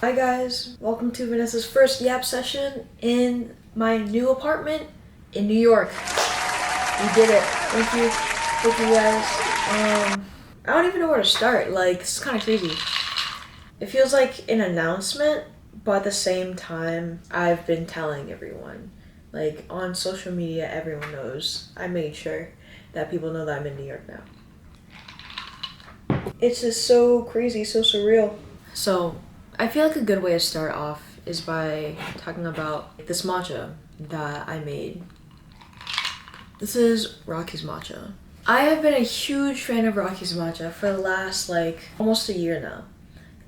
Hi guys, welcome to Vanessa's first yap session in my new apartment in New York. We did it. Thank you guys. I don't even know where to start. Like, this is kind of crazy. It feels like an announcement, but at the same time, I've been telling everyone. Like, on social media, everyone knows. I made sure that people know that I'm in New York now. It's just so crazy, so surreal. So, I feel like a good way to start off is by talking about this matcha that I made. This is Rocky's matcha. I have been a huge fan of Rocky's matcha for the last almost a year now.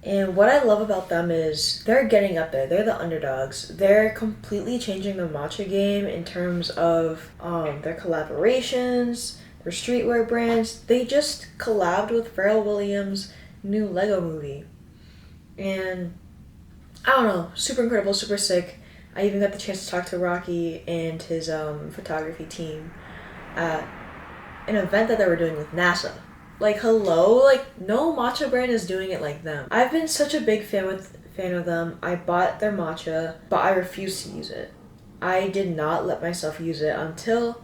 And what I love about them is they're getting up there. They're the underdogs. They're completely changing the matcha game in terms of their collaborations, their streetwear brands. They just collabed with Pharrell Williams' new Lego movie. And I don't know, super incredible, super sick. I even got the chance to talk to Rocky and his photography team at an event that they were doing with NASA. Like, hello, no matcha brand is doing it like them. I've been such a big fan of them. I bought their matcha, but I refused to use it. I did not let myself use it until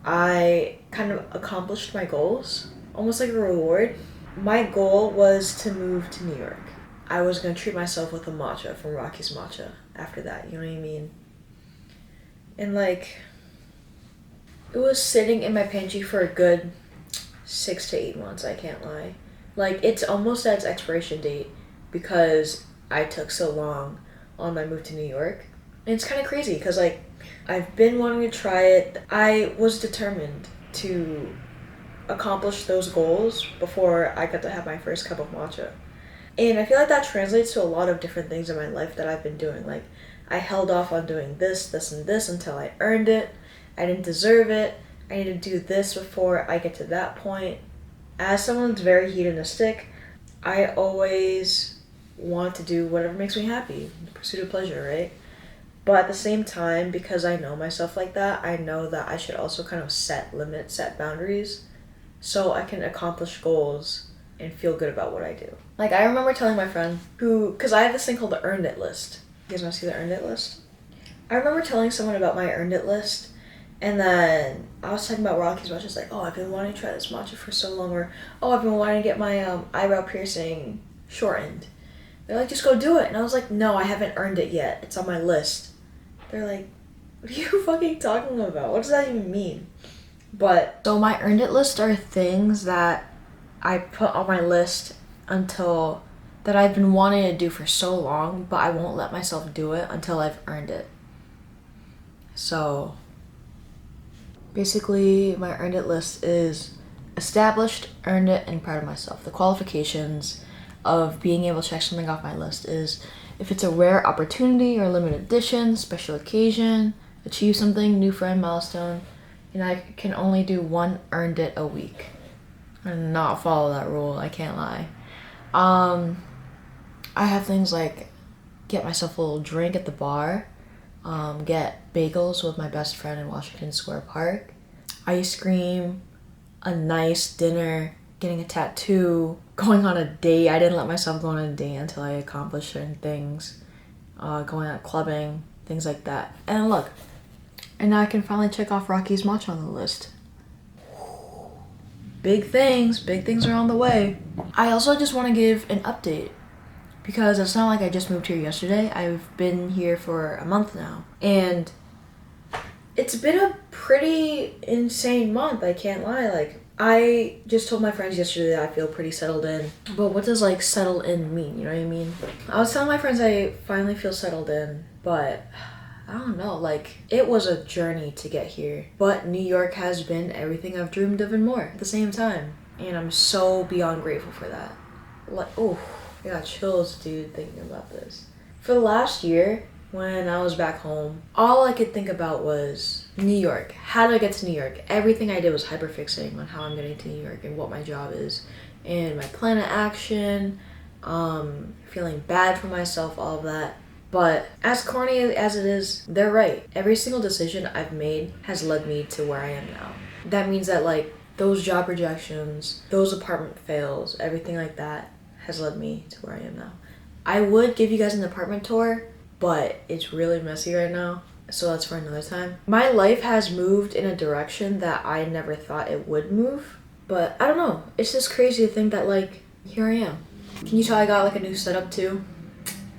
I kind of accomplished my goals, almost like a reward. My goal was to move to New York. I was gonna treat myself with a matcha from Rocky's Matcha after that, you know what I mean? And it was sitting in my pantry for a good 6 to 8 months, I can't lie. It's almost at its expiration date because I took so long on my move to New York. And it's kind of crazy because I've been wanting to try it. I was determined to accomplish those goals before I got to have my first cup of matcha. And I feel like that translates to a lot of different things in my life that I've been doing. I held off on doing this, and this until I earned it. I didn't deserve it. I need to do this before I get to that point. As someone that's very hedonistic, I always want to do whatever makes me happy, the pursuit of pleasure, right? But at the same time, because I know myself like that, I know that I should also kind of set limits, set boundaries, so I can accomplish goals and feel good about what I do. I remember telling my friend because I have this thing called the Earned It list. You guys want to see the Earned It list? I remember telling someone about my Earned It list, and then I was talking about Rocky's matcha. It's oh, I've been wanting to try this matcha for so long, or oh, I've been wanting to get my eyebrow piercing shortened. They're just go do it. And I was like, no, I haven't earned it yet. It's on my list. They're like, what are you fucking talking about? What does that even mean? So my Earned It list are things that I put on my list that I've been wanting to do for so long, but I won't let myself do it until I've earned it. So basically, my Earned It list is established, earned it, and proud of myself. The qualifications of being able to check something off my list is if it's a rare opportunity or limited edition, special occasion, achieve something, new friend, milestone, and I can only do one Earned It a week. And not follow that rule, I can't lie. I have things like get myself a little drink at the bar, get bagels with my best friend in Washington Square Park, ice cream, a nice dinner, getting a tattoo, going on a date. I didn't let myself go on a date until I accomplished certain things, going out clubbing, things like that. And look, and now I can finally check off Rocky's matcha on the list. Big things are on the way. I also just want to give an update because it's not like I just moved here yesterday. I've been here for a month now, and it's been a pretty insane month, I can't lie. I just told my friends yesterday that I feel pretty settled in, but what does settled in mean, you know what I mean? I was telling my friends I finally feel settled in, but I don't know, it was a journey to get here, but New York has been everything I've dreamed of and more at the same time, and I'm so beyond grateful for that. Oh, I got chills, dude, thinking about this. For the last year, when I was back home, all I could think about was New York. How do I get to New York? Everything I did was hyperfixating on how I'm getting to New York and what my job is, and my plan of action, feeling bad for myself, all of that. But as corny as it is, they're right. Every single decision I've made has led me to where I am now. That means that those job rejections, those apartment fails, everything like that has led me to where I am now. I would give you guys an apartment tour, but it's really messy right now, so that's for another time. My life has moved in a direction that I never thought it would move, but I don't know. It's just crazy to think that, like, here I am. Can you tell I got like a new setup too?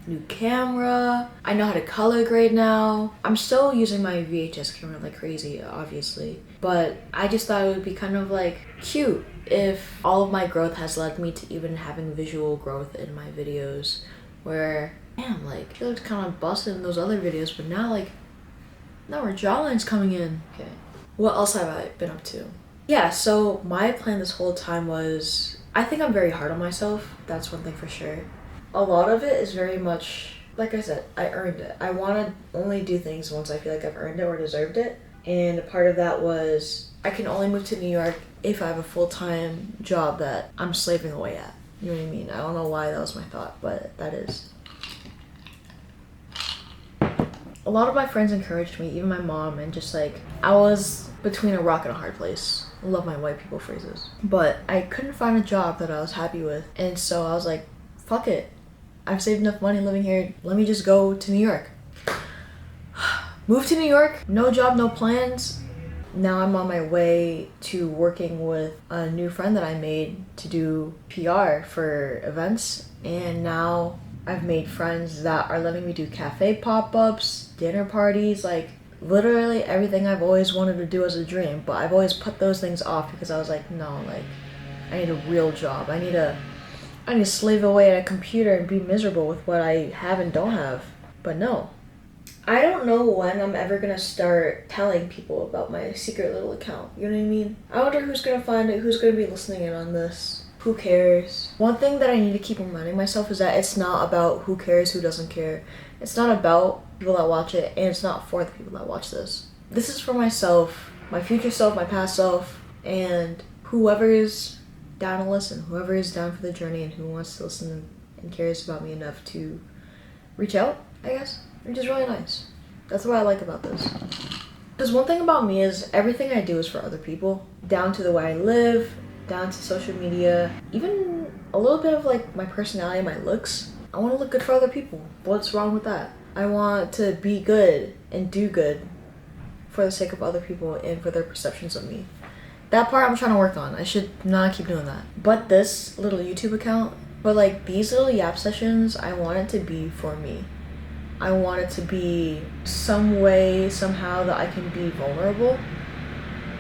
New camera. I know how to color grade now. I'm still using my VHS camera like crazy, obviously, but I just thought it would be kind of like cute if all of my growth has led me to even having visual growth in my videos, where damn, like, it looked kind of busted in those other videos, but now our jawline's coming in. Okay, what else have I been up to? Yeah, so my plan this whole time was, I think I'm very hard on myself. That's one thing for sure. A lot of it is very much, like I said, I earned it. I want to only do things once I feel like I've earned it or deserved it. And a part of that was, I can only move to New York if I have a full-time job that I'm slaving away at. You know what I mean? I don't know why that was my thought, but that is. A lot of my friends encouraged me, even my mom, and just like, I was between a rock and a hard place. I love my white people phrases. But I couldn't find a job that I was happy with. And so I was like, fuck it. I've saved enough money living here. Let me just go to New York. Moved to New York, no job, no plans. Now I'm on my way to working with a new friend that I made to do PR for events. And now I've made friends that are letting me do cafe pop-ups, dinner parties, like literally everything I've always wanted to do as a dream. But I've always put those things off because I was like, no, like, I need a real job. I need to slave away at a computer and be miserable with what I have and don't have. But no. I don't know when I'm ever gonna start telling people about my secret little account. You know what I mean? I wonder who's gonna find it, who's gonna be listening in on this. Who cares? One thing that I need to keep reminding myself is that it's not about who cares, who doesn't care. It's not about people that watch it, and it's not for the people that watch this. This is for myself, my future self, my past self, and whoever is down to listen, whoever is down for the journey and who wants to listen and cares about me enough to reach out, I guess, which is really nice. That's what I like about this. Because one thing about me is everything I do is for other people, down to the way I live, down to social media, even a little bit of like my personality, my looks. I want to look good for other people. What's wrong with that? I want to be good and do good for the sake of other people and for their perceptions of me. That part I'm trying to work on. I should not keep doing that. But this little YouTube account, but like these little yap sessions, I want it to be for me. I want it to be some way, somehow that I can be vulnerable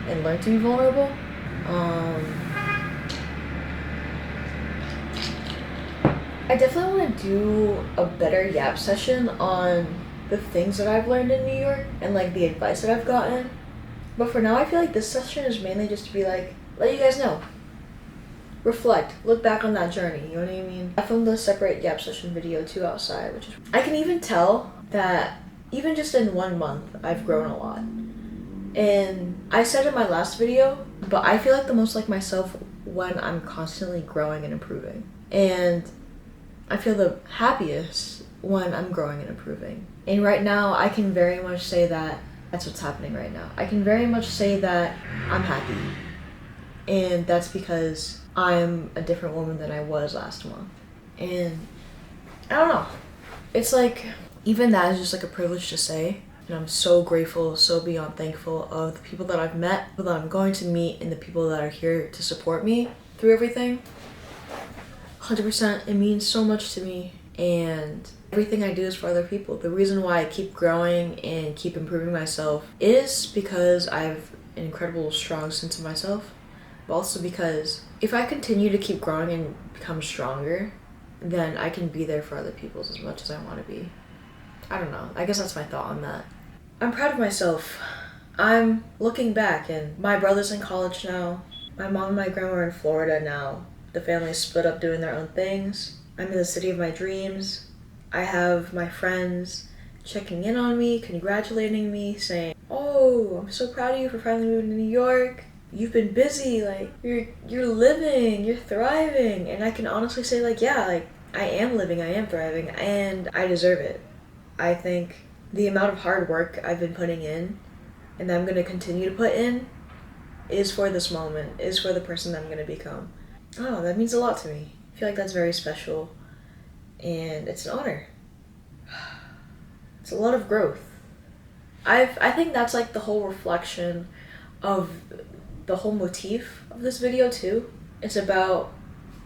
and learn to be vulnerable. I definitely want to do a better yap session on the things that I've learned in New York and like the advice that I've gotten. But for now, I feel like this session is mainly just to be like, let you guys know. Reflect, look back on that journey, you know what I mean? I filmed a separate yap session video too outside, which is, I can even tell that even just in 1 month, I've grown a lot. And I said in my last video, but I feel like the most like myself when I'm constantly growing and improving. And I feel the happiest when I'm growing and improving. And right now, I can very much say that that's what's happening right now. I can very much say that I'm happy. And that's because I'm a different woman than I was last month. And I don't know. It's like, even that is just like a privilege to say. And I'm so grateful, so beyond thankful of the people that I've met, people that I'm going to meet, and the people that are here to support me through everything. 100%, it means so much to me. And everything I do is for other people. The reason why I keep growing and keep improving myself is because I have an incredible, strong sense of myself. But also because if I continue to keep growing and become stronger, then I can be there for other people as much as I want to be. I don't know. I guess that's my thought on that. I'm proud of myself. I'm looking back and my brother's in college now. My mom and my grandma are in Florida now. The family's split up doing their own things. I'm in the city of my dreams. I have my friends checking in on me, congratulating me, saying, "Oh, I'm so proud of you for finally moving to New York. You've been busy, like, you're living, you're thriving." And I can honestly say, like, yeah, like, I am living, I am thriving, and I deserve it. I think the amount of hard work I've been putting in, and that I'm going to continue to put in, is for this moment, is for the person that I'm going to become. Oh, that means a lot to me. I feel like that's very special. and it's an honor. It's a lot of growth. I think that's like the whole reflection of the whole motif of this video too. It's about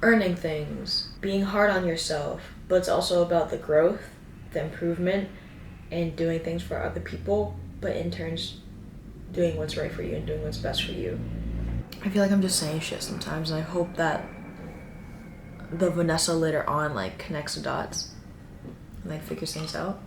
earning things, being hard on yourself, but it's also about the growth, the improvement, and doing things for other people, but in turns doing what's right for you and doing what's best for you. I feel like I'm just saying shit sometimes, and I hope that the Vanessa later on like connects the dots and like figures things out.